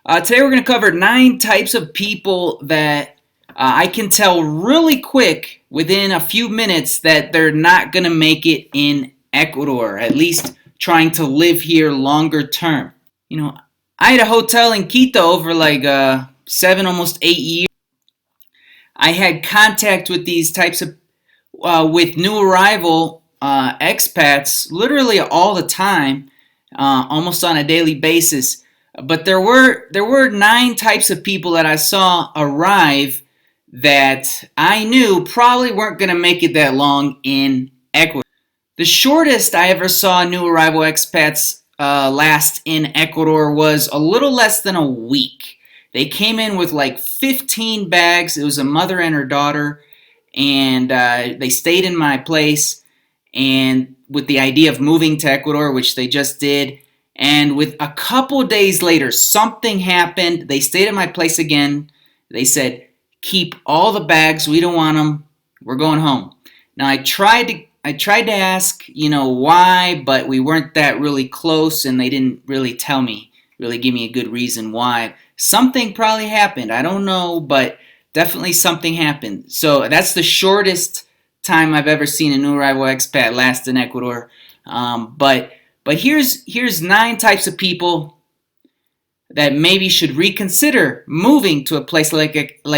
Today we're going to cover 9 types of people that I can tell really quick within a few minutes that they're not going to make it in Ecuador, at least trying to live here longer term. I had a hotel in Quito over 7, almost 8 years. I had contact with these types of, with new arrival expats literally all the time, almost on a daily basis. But there were 9 types of people that I saw arrive that I knew probably weren't going to make it that long in Ecuador. The shortest I ever saw new arrival expats last in Ecuador was a little less than a week. They came in with like 15 bags. It was a mother and her daughter, and they stayed in my place, and with the idea of moving to Ecuador, which they just did. And with a couple days later, something happened. They stayed at my place again. They said, "Keep all the bags. We don't want them. We're going home." Now I tried to ask, why, but we weren't that really close, and they didn't really give me a good reason why. Something probably happened. I don't know, but definitely something happened. So that's the shortest time I've ever seen a new arrival expat last in Ecuador. But here's 9 types of people that maybe should reconsider moving to a place like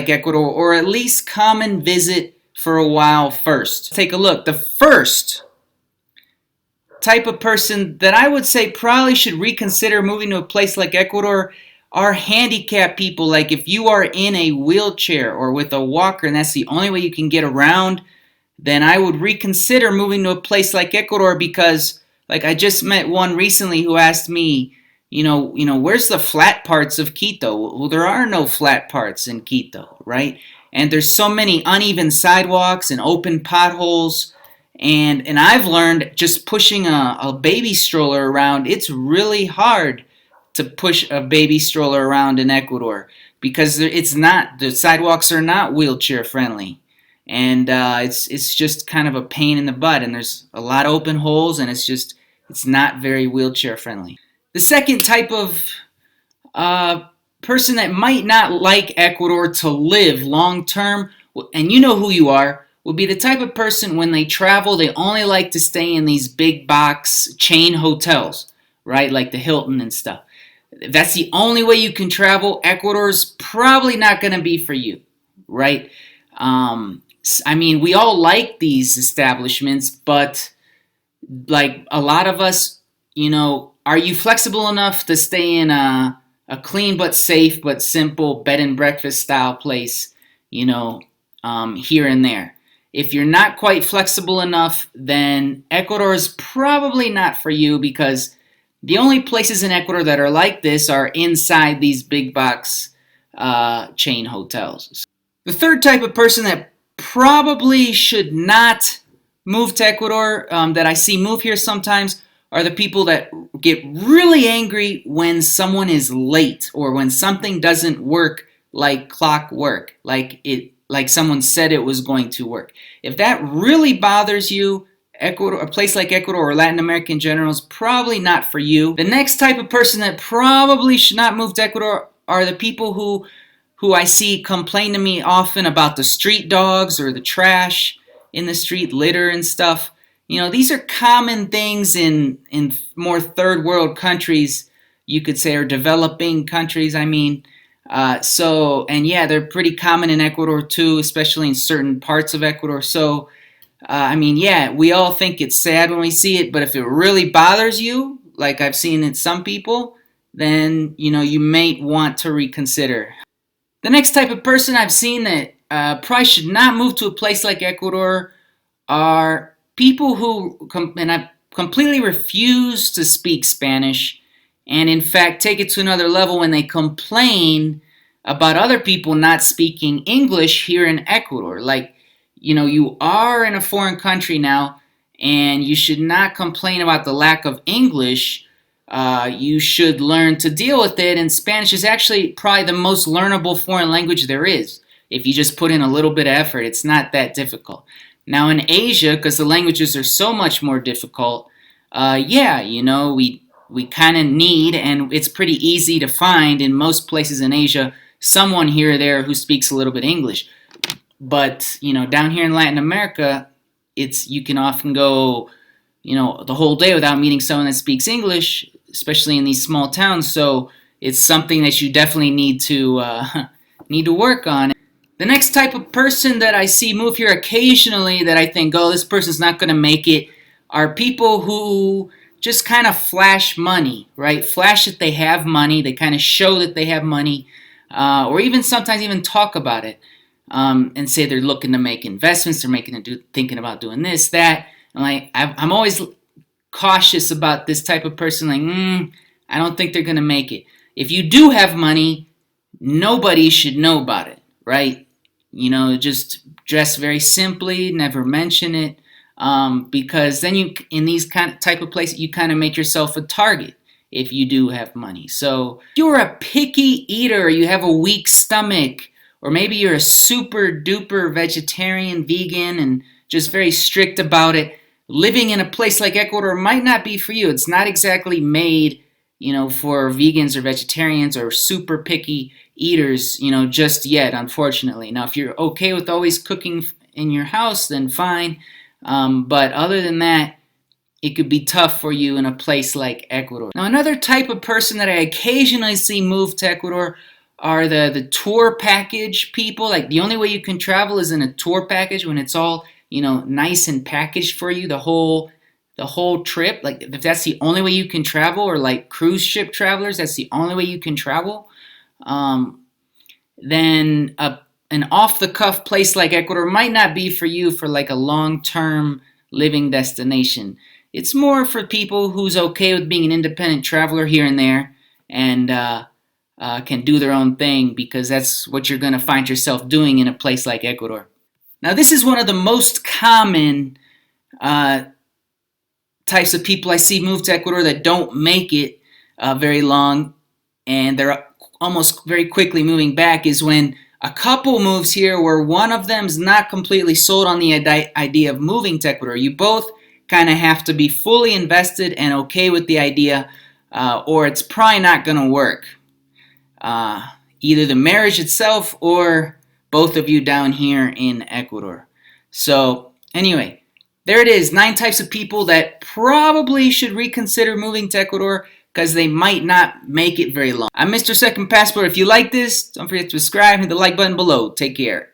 Ecuador, or at least come and visit for a while first. Take a look. The first type of person that I would say probably should reconsider moving to a place like Ecuador are handicapped people. Like if you are in a wheelchair or with a walker and that's the only way you can get around, then I would reconsider moving to a place like Ecuador, because like I just met one recently who asked me, where's the flat parts of Quito? Well, there are no flat parts in Quito, right? And there's so many uneven sidewalks and open potholes. And I've learned just pushing a baby stroller around, it's really hard to push a baby stroller around in Ecuador, because the sidewalks are not wheelchair friendly. And it's just kind of a pain in the butt. And there's a lot of open holes, and it's not very wheelchair friendly. The second type of person that might not like Ecuador to live long term, and you know who you are, would be the type of person when they travel, they only like to stay in these big box chain hotels, right? Like the Hilton and stuff. If that's the only way you can travel, Ecuador's probably not going to be for you, right? We all like these establishments, but like a lot of us, are you flexible enough to stay in a clean but safe but simple bed and breakfast style place, here and there? If you're not quite flexible enough, then Ecuador is probably not for you, because the only places in Ecuador that are like this are inside these big box chain hotels. The third type of person that probably should not move to Ecuador, that I see move here sometimes, are the people that get really angry when someone is late or when something doesn't work like clockwork, like someone said it was going to work. If that really bothers you, Ecuador, a place like Ecuador or Latin America in general, is probably not for you. The next type of person that probably should not move to Ecuador are the people who I see complain to me often about the street dogs or the trash in the street, litter and stuff. These are common things in more third world countries, you could say, or developing countries, they're pretty common in Ecuador too, especially in certain parts of Ecuador. So, we all think it's sad when we see it, but if it really bothers you, like I've seen in some people, then, you may want to reconsider. The next type of person I've seen that probably should not move to a place like Ecuador are people who completely refuse to speak Spanish, and in fact take it to another level when they complain about other people not speaking English here in Ecuador. Like, you are in a foreign country now, and you should not complain about the lack of English. You should learn to deal with it, and Spanish is actually probably the most learnable foreign language there is. If you just put in a little bit of effort, it's not that difficult. Now in Asia, because the languages are so much more difficult, we we kind of need, and it's pretty easy to find in most places in Asia, someone here or there who speaks a little bit English. But down here in Latin America, you can often go the whole day without meeting someone that speaks English, especially in these small towns. So it's something that you definitely need to work on. The next type of person that I see move here occasionally that I think, oh, this person's not going to make it, are people who just kind of flash money, right? Flash that they have money. They kind of show that they have money, or even sometimes even talk about it, and say they're looking to make investments. They're thinking about doing this, that. I'm always cautious about this type of person. I don't think they're going to make it. If you do have money, nobody should know about it, right? Just dress very simply, never mention it, because then in these type of places, you kind of make yourself a target if you do have money. So if you're a picky eater, you have a weak stomach, or maybe you're a super duper vegetarian, vegan, and just very strict about it, living in a place like Ecuador might not be for you. It's not exactly made, for vegans or vegetarians or super picky eaters, just yet, unfortunately. Now, if you're okay with always cooking in your house, then fine. But other than that, it could be tough for you in a place like Ecuador. Now, another type of person that I occasionally see move to Ecuador are the tour package people. Like, the only way you can travel is in a tour package, when it's all nice and packaged for you, the whole trip. Like, if that's the only way you can travel, or like cruise ship travelers, that's the only way you can travel, then an off-the-cuff place like Ecuador might not be for you for like a long-term living destination. It's more for people who's okay with being an independent traveler here and there, and can do their own thing, because that's what you're going to find yourself doing in a place like Ecuador. Now, this is one of the most common types of people I see move to Ecuador that don't make it very long, and they're almost very quickly moving back, is when a couple moves here where one of them's not completely sold on the idea of moving to Ecuador. You both kind of have to be fully invested and okay with the idea, or it's probably not going to work. Either the marriage itself or both of you down here in Ecuador. So anyway, there it is. 9 types of people that probably should reconsider moving to Ecuador, because they might not make it very long. I'm Mr. Second Passport. If you like this, don't forget to subscribe and hit the like button below. Take care.